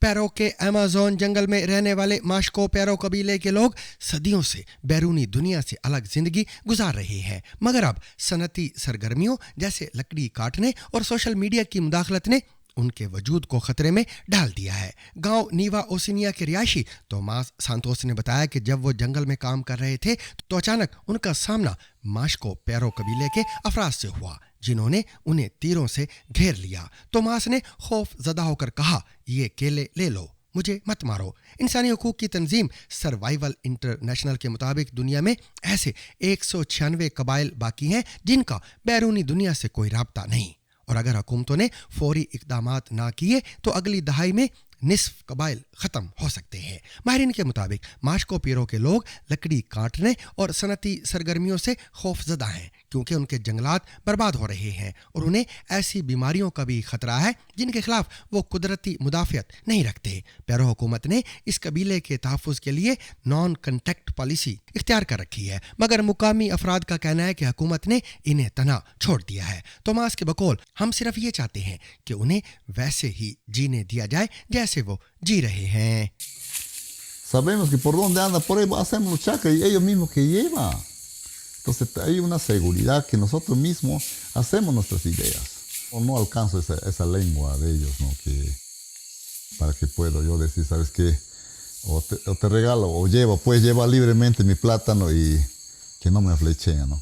पैरो के अमेज़न जंगल में रहने वाले माश्को पैरो कबीले के लोग सदियों से बैरूनी दुनिया से अलग जिंदगी गुजार रहे हैं, मगर अब सनती सरगर्मियों जैसे लकड़ी काटने और सोशल मीडिया की मुदाखलत ने उनके वजूद को खतरे में डाल दिया है। गांव नीवा ओसिनिया के रिहायशी तोमास सांतोस ने बताया कि जब वो जंगल में काम कर रहे थे तो अचानक उनका सामना माश्को पैरो कबीले के अफराद से हुआ, जिन्होंने उन्हें तीरों से घेर लिया। तोमास ने खौफ ज़दा होकर कहा, ये केले ले लो, मुझे मत मारो। इंसानी हकूक़ की तंजीम सर्वाइवल इंटरनेशनल के मुताबिक दुनिया में ऐसे 196 कबाइल बाकी हैं जिनका बैरूनी दुनिया से कोई राब्ता नहीं, और अगर हुकूमतों ने फौरी इक़दामात ना किए तो अगली दहाई में निस्फ कबाइल ख़त्म हो सकते हैं। माहिरीन के मुताबिक माश्को पैरो के लोग लकड़ी काटने और सनती सरगर्मियों से खौफजदा हैं, क्योंकि उनके जंगलात बर्बाद हो रहे हैं और उन्हें ऐसी बीमारियों का भी खतरा है जिनके खिलाफ वो कुदरती मुदाफ़ियत नहीं रखते। पैरो हुकूमत ने इस कबीले के तहफ़्फ़ुज़ के लिए नॉन कंटेक्ट पॉलिसी इख्तियार कर रखी है, मगर मुकामी अफराद का कहना है कि हुकूमत ने इन्हें तना छोड़ दिया है। तोमास के बकौल, हम सिर्फ ये चाहते हैं कि उन्हें वैसे ही जीने दिया जाए जैसे वो जी रहे हैं। Sabemos que por dónde anda, por ahí hacemos los chacas y ellos mismos que llevan. Entonces hay una seguridad que nosotros mismos hacemos nuestras ideas. O no alcanzo esa lengua de ellos, ¿no? Para que pueda yo decir, ¿sabes qué? O te regalo, o puedes llevar libremente mi plátano y que no me aflechen, ¿no?